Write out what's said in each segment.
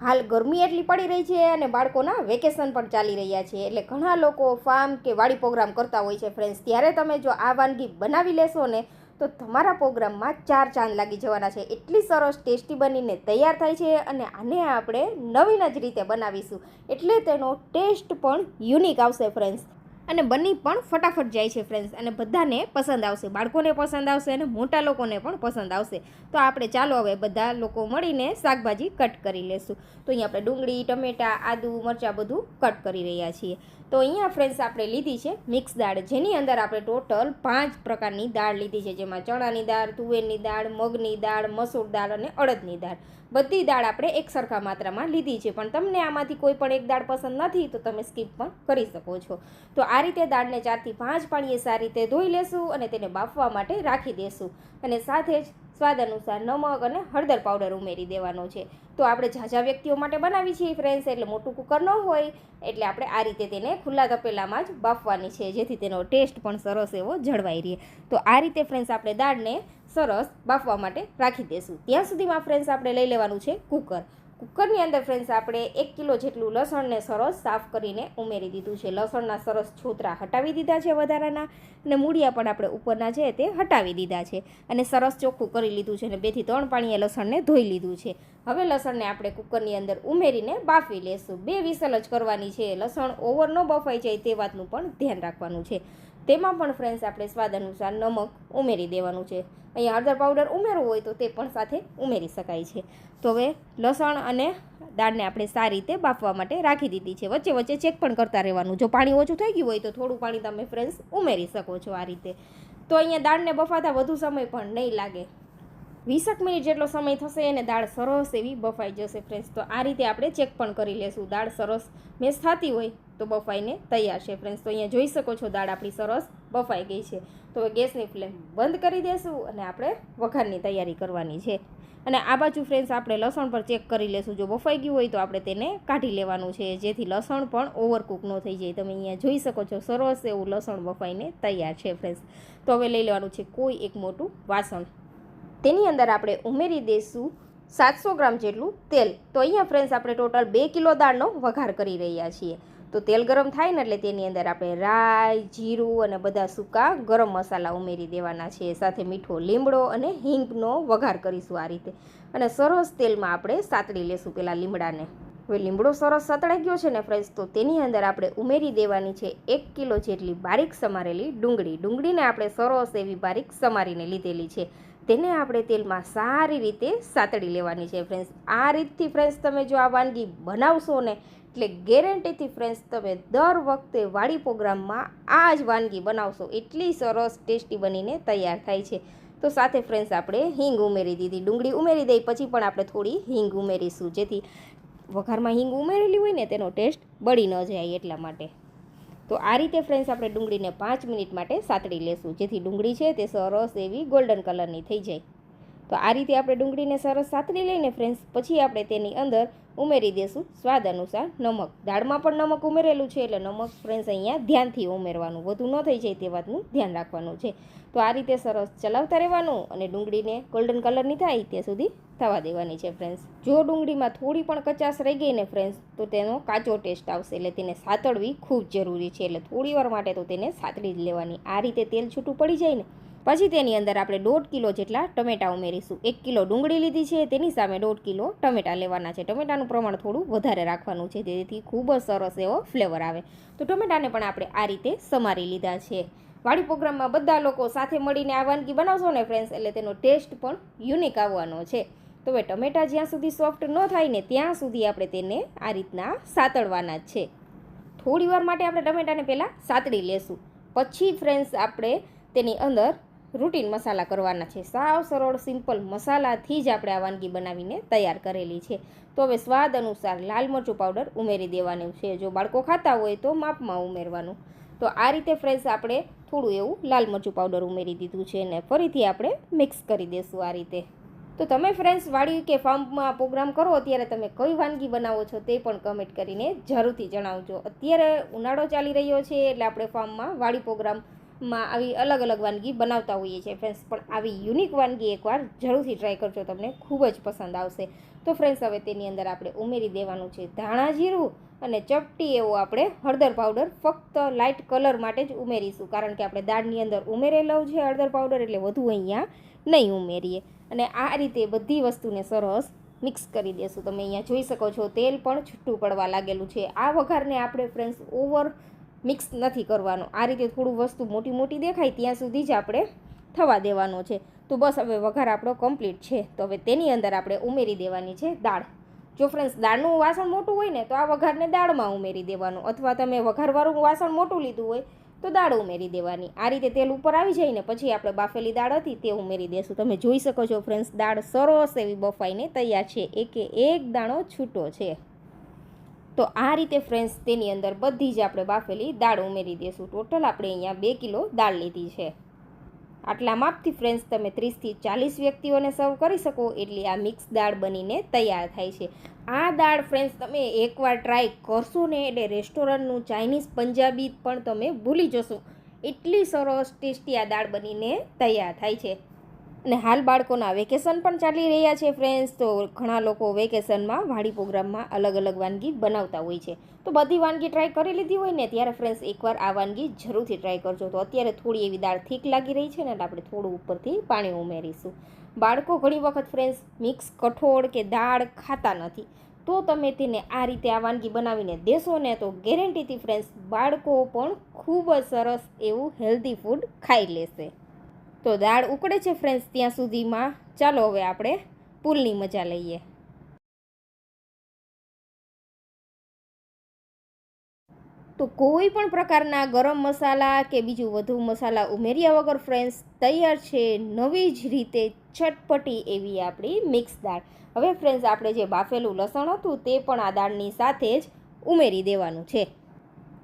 હાલ ગરમી એટલી પડી રહી છે અને બાળકોના વેકેશન પણ ચાલી રહ્યા છે, એટલે ઘણા લોકો ફાર્મ કે વાડી પ્રોગ્રામ કરતા હોય છે ફ્રેન્ડ્સ. ત્યારે તમે જો આ વાનગી બનાવી લેશો ને તો તમારા પ્રોગ્રામમાં 4 ચાંદ લાગી જવાના છે. એટલી સરસ ટેસ્ટી બનીને તૈયાર થાય છે અને આને આપણે નવીન જ રીતે બનાવીશું એટલે તેનો ટેસ્ટ પણ યુનિક આવશે ફ્રેન્ડ્સ. અને બની પણ ફટાફટ જાય છે ફ્રેન્ડ્સ, અને બધાને પસંદ આવશે, બાળકોને પસંદ આવશે અને મોટા લોકોને પણ પસંદ આવશે. તો આપણે ચાલો હવે બધા લોકો મળીને શાકભાજી કટ કરી લેશું. તો અહીંયા આપણે ડુંગળી, ટમેટાં, આદુ, મરચાં બધું કટ કરી રહ્યા છીએ. તો અહીંયા ફ્રેન્ડ્સ આપણે લીધી છે મિક્સ દાળ, જેની અંદર આપણે ટોટલ 5 પ્રકારની દાળ લીધી છે, જેમાં ચણાની દાળ, તુવેરની દાળ, મગની દાળ, મસૂર દાળ અને અડદની દાળ. બધી દાળ આપણે એક સરખા માત્રામાં લીધી છે, પણ તમને આમાંથી કોઈ પણ એક દાળ પસંદ નથી તો તમે સ્કીપ પણ કરી શકો છો. તો આ રીતે દાળને 4 થી 5 પાણીએ સારી રીતે ધોઈ લેશું અને તેને બાફવા માટે રાખી દેશું. અને સાથે જ સ્વાદ અનુસાર નમક અને હળદર પાવડર ઉમેરી દેવાનો છે. તો આપણે ઝાઝા વ્યક્તિઓ માટે બનાવી છીએ ફ્રેન્ડ્સ, એટલે મોટું કુકર ન હોય એટલે આપણે આ રીતે તેને ખુલ્લા તપેલામાં જ બાફવાની છે, જેથી તેનો ટેસ્ટ પણ સરસ એવો જળવાઈ રહે. તો આ રીતે ફ્રેન્ડ્સ આપણે દાળને સરસ બાફવા માટે રાખી દઈશું. ત્યાં સુધીમાં ફ્રેન્ડ્સ આપણે લઈ લેવાનું છે કુકર. કુકરની અંદર ફ્રેન્ડ્સ આપણે 1 કિલો જેટલું લસણને સરસ સાફ કરીને ઉમેરી દીધું છે. લસણના સરસ છોતરા હટાવી દીધા છે વધારાના, અને મૂળિયા પણ આપણે ઉપરના છે તે હટાવી દીધા છે અને સરસ ચોખ્ખું કરી લીધું છે, અને 2 થી 3 પાણીએ લસણને ધોઈ લીધું છે. હવે લસણને આપણે કુકરની અંદર ઉમેરીને બાફી લેશું. 2 વિસલ જ કરવાની છે. લસણ ઓવર ન બફાઈ જાય તે વાતનું પણ ધ્યાન રાખવાનું છે. તેમાં પણ ફ્રેન્ડ્સ આપણે સ્વાદ અનુસાર નમક ઉમેરી દેવાનું છે. અહીંયા હળદર પાવડર ઉમેરવું હોય તો તે પણ સાથે ઉમેરી શકાય છે. તો હવે લસણ અને દાળને આપણે સારી રીતે બાફવા માટે રાખી દીધી છે. વચ્ચે વચ્ચે ચેક પણ કરતા રહેવાનું. જો પાણી ઓછું થઈ ગયું હોય તો થોડું પાણી તમે ફ્રેન્ડ્સ ઉમેરી શકો છો આ રીતે. તો અહીંયા દાળને બફાતા વધુ સમય પણ નહીં લાગે, 20 મિનિટ જેટલો સમય થશે અને દાળ સરસ એવી બફાઈ જશે ફ્રેન્ડ્સ. તો આ રીતે આપણે ચેક પણ કરી લેશું. દાળ સરસ મેશ થતી હોય તો બફાઈને તૈયાર છે ફ્રેન્ડ્સ. તો અહીંયા જોઈ શકો છો દાળ આપણી સરસ બફાઈ ગઈ છે. તો હવે ગેસની ફ્લેમ બંધ કરી દેશું અને આપણે વઘારની તૈયારી કરવાની છે. અને આ બાજુ ફ્રેન્ડ્સ આપણે લસણ પર ચેક કરી લેશું. જો બફાઈ ગયું હોય તો આપણે તેને કાઢી લેવાનું છે, જેથી લસણ પણ ઓવરકુક ન થઈ જાય. તમે અહીંયા જોઈ શકો છો સરસ એવું લસણ બફાઈને તૈયાર છે ફ્રેન્ડ્સ. તો હવે લઈ લેવાનું છે કોઈ એક મોટું વાસણ. તેની અંદર આપણે ઉમેરી દઈશું 700 ગ્રામ જેટલું તેલ. તો અહીંયા ફ્રેન્ડ્સ આપણે ટોટલ 2 કિલો દાળનો વઘાર કરી રહ્યા છીએ. તો તેલ ગરમ થાય ને એટલે તેની અંદર આપણે રાઈ, જીરું અને બધા સૂકા ગરમ મસાલા ઉમેરી દેવાના છે. સાથે મીઠો લીમડો અને હિંગનો વઘાર કરીશું આ રીતે. અને સરસ તેલમાં આપણે સાતળી લેશું પહેલાં લીમડાને. હવે લીમડો સરસ સતળાઈ ગયો છે ને ફ્રેન્ડ્સ, તો તેની અંદર આપણે ઉમેરી દેવાની છે 1 કિલો જેટલી બારીક સમારેલી ડુંગળી. ડુંગળીને આપણે સરસ એવી બારીક સમારીને લીધેલી છે. તેને આપણે તેલમાં સારી રીતે સાતળી લેવાની છે ફ્રેન્ડ્સ. આ રીતથી ફ્રેન્ડ્સ તમે જો આ વાનગી બનાવશો ને એટલે ગેરંટીથી ફ્રેન્ડ્સ તમે દર વખતે વાડી પ્રોગ્રામમાં આ જ વાનગી બનાવશો. એટલી સરસ ટેસ્ટી બનીને તૈયાર થાય છે. તો સાથે ફ્રેન્ડ્સ આપણે હિંગ ઉમેરી દીધી. ડુંગળી ઉમેરી દઈ પછી પણ આપણે થોડી હિંગ ઉમેરીશું, જેથી વઘારમાં હિંગ ઉમેરેલી હોય ને તેનો ટેસ્ટ બળી ન જાય એટલા માટે. તો આ રીતે ફ્રેન્ડ્સ આપણે ડુંગળીને 5 મિનિટ માટે સાતળી લેશું, જેથી ડુંગળી છે તે સરસ એવી ગોલ્ડન કલરની થઈ જાય. તો આ રીતે આપણે ડુંગળીને સરસ સાતળી લઈને ફ્રેન્ડ્સ પછી આપણે તેની અંદર ઉમેરી દઈશું સ્વાદ અનુસાર નમક. દાળમાં પણ નમક ઉમેરેલું છે એટલે નમક ફ્રેન્ડ્સ અહીંયા ધ્યાનથી ઉમેરવાનું, વધુ ન થઈ જાય તે વાતનું ધ્યાન રાખવાનું છે. તો આ રીતે સરસ ચલાવતા રહેવાનું અને ડુંગળીને ગોલ્ડન કલરની થાય ત્યાં સુધી થવા દેવાની છે ફ્રેન્ડ્સ. જો ડુંગળીમાં થોડી પણ કચાશ રહી ગઈ ને ફ્રેન્ડ્સ તો તેનો કાચો ટેસ્ટ આવશે, એટલે તેને સાતળવી ખૂબ જરૂરી છે. એટલે થોડી વાર માટે તો તેને સાતળી જ લેવાની. આ રીતે તેલ છૂટું પડી જાય ને પછી તેની અંદર આપણે 1.5 કિલો જેટલા ટમેટાં ઉમેરીશું. 1 કિલો ડુંગળી લીધી છે તેની સામે 1.5 કિલો ટમેટાં લેવાના છે. ટમેટાનું પ્રમાણ થોડું વધારે રાખવાનું છે, જેથી ખૂબ જ સરસ એવો ફ્લેવર આવે. તો ટમેટાને પણ આપણે આ રીતે સમારી લીધા છે. વાડી પ્રોગ્રામમાં બધા લોકો સાથે મળીને આ વાનગી બનાવશો ને ફ્રેન્ડ્સ એટલે તેનો ટેસ્ટ પણ યુનિક આવવાનો છે. તો હવે ટમેટાં જ્યાં સુધી સોફ્ટ ન થાય ને ત્યાં સુધી આપણે તેને આ રીતના સાતળવાના જ છે. થોડી વાર માટે આપણે ટમેટાને પહેલાં સાતળી લેશું. પછી ફ્રેન્ડ્સ આપણે તેની અંદર રૂટીન મસાલા કરવાના છે. સાવ સરળ સિમ્પલ મસાલાથી જ આપણે આ વાનગી બનાવીને તૈયાર કરેલી છે. તો હવે સ્વાદ અનુસાર લાલ મરચું પાવડર ઉમેરી દેવાનું છે. જો બાળકો ખાતા હોય તો માપમાં ઉમેરવાનું. તો આ રીતે ફ્રેન્ડ્સ આપણે થોડું એવું લાલ મરચું પાવડર ઉમેરી દીધું છે અને ફરીથી આપણે મિક્સ કરી દઈશું આ રીતે. તો તમે ફ્રેન્ડ્સ વાડી કે ફાર્મમાં પ્રોગ્રામ કરો ત્યારે તમે કઈ વાનગી બનાવો છો તે પણ કમેન્ટ કરીને જરૂરથી જણાવજો. અત્યારે ઉનાળો ચાલી રહ્યો છે એટલે આપણે ફાર્મમાં વાડી પ્રોગ્રામ માં આવી અલગ અલગ વાનગી બનાવતા હોઈએ છીએ ફ્રેન્ડ્સ, પણ આવી યુનિક વાનગી એકવાર જરૂરથી ટ્રાય કરજો, તમને ખૂબ જ પસંદ આવશે. તો ફ્રેન્ડ્સ હવે તેની અંદર આપણે ઉમેરી દેવાનું છે ધાણા જીરું અને ચપટી એવો આપણે હળદર પાવડર, ફક્ત લાઇટ કલર માટે જ ઉમેરીશું, કારણ કે આપણે દાળની અંદર ઉમેરેલો છે હળદર પાવડર, એટલે વધુ અહીંયા નહીં ઉમેરીએ. અને આ રીતે બધી વસ્તુને સરસ મિક્સ કરી દેશું. તમે અહીંયા જોઈ શકો છો તેલ પણ છૂટું પડવા લાગેલું છે. આ વઘારને આપણે ફ્રેન્ડ્સ ઓવર મિક્સ નથી કરવાનો, આ રીતે થોડું વસ્તુ મોટી મોટી દેખાય ત્યાં સુધી જ આપણે થવા દેવાનો છે. તો બસ હવે વઘાર આપણો કમ્પ્લીટ છે. તો હવે તેની અંદર આપણે ઉમેરી દેવાની છે દાળ. જો ફ્રેન્ડ્સ દાળનું વાસણ મોટું હોય ને તો આ વઘારને દાળમાં ઉમેરી દેવાનું, અથવા તમે વઘારવાળું વાસણ મોટું લીધું હોય તો દાળ ઉમેરી દેવાની. આ રીતે તેલ ઉપર આવી જાય ને પછી આપણે બાફેલી દાળ હતી તે ઉમેરી દેશું. તમે જોઈ શકો છો ફ્રેન્ડ્સ દાળ સરસ એવી બફાઈને તૈયાર છે, એકે એક દાણો છૂટો છે. તો આ રીતે ફ્રેન્ડ્સ તેની અંદર બધી જ આપણે બાફેલી દાળ ઉમેરી દઈશું. ટોટલ આપણે અહીંયા 2 કિલો દાળ લીધી છે. આટલા માપથી ફ્રેન્ડ્સ તમે 30થી 40 વ્યક્તિઓને સર્વ કરી શકો એટલી આ મિક્સ દાળ બનીને તૈયાર થાય છે. આ દાળ ફ્રેન્ડ્સ તમે એકવાર ટ્રાય કરશો ને એટલે રેસ્ટોરન્ટનું ચાઇનીઝ પંજાબી પણ તમે ભૂલી જશો, એટલી સરસ ટેસ્ટી આ દાળ બનીને તૈયાર થાય છે. અને હાલ બાળકોના વેકેશન પણ ચાલી રહ્યા છે ફ્રેન્ડ્સ, તો ઘણા લોકો વેકેશનમાં વાડી પ્રોગ્રામમાં અલગ અલગ વાનગી બનાવતા હોય છે. તો બધી વાનગી ટ્રાય કરી લીધી હોય ને ત્યારે ફ્રેન્ડ્સ એકવાર આ વાનગી જરૂરથી ટ્રાય કરજો. તો અત્યારે થોડી એવી દાળ થીક લાગી રહી છે ને એટલે આપણે થોડું ઉપરથી પાણી ઉમેરીશું. બાળકો ઘણી વખત ફ્રેન્ડ્સ મિક્સ કઠોળ કે દાળ ખાતા નથી, તો તમે તેને આ રીતે આ વાનગી બનાવીને દેશો ને તો ગેરંટીથી ફ્રેન્ડ્સ બાળકો પણ ખૂબ જ સરસ એવું હેલ્ધી ફૂડ ખાઈ લેશે. તો દાળ ઉકળે છે ફ્રેન્ડ્સ ત્યાં સુધીમાં ચાલો હવે આપણે પુલની મજા લઈએ. તો કોઈ પણ પ્રકારના ગરમ મસાલા કે બીજું વધુ મસાલા ઉમેર્યા વગર ફ્રેન્ડ્સ તૈયાર છે નવી જ રીતે ચટપટી એવી આપણી મિક્સ દાળ. હવે ફ્રેન્ડ્સ આપણે જે બાફેલું લસણ હતું તે પણ આ દાળની સાથે જ ઉમેરી દેવાનું છે.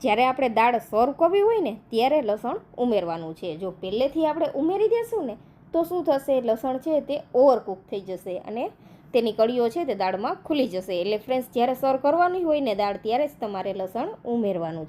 જ્યારે આપણે દાળ સર્વ કરવી હોય ને ત્યારે લસણ ઉમેરવાનું છે. જો પહેલેથી આપણે ઉમેરી દેશું ને તો શું થશે, લસણ છે તે ઓવરકુક થઈ જશે અને તેની કળીઓ છે તે દાળમાં ખુલી જશે. એટલે ફ્રેન્ડ્સ જ્યારે સર્વ કરવાની હોય ને દાળ ત્યારે જ તમારે લસણ ઉમેરવાનું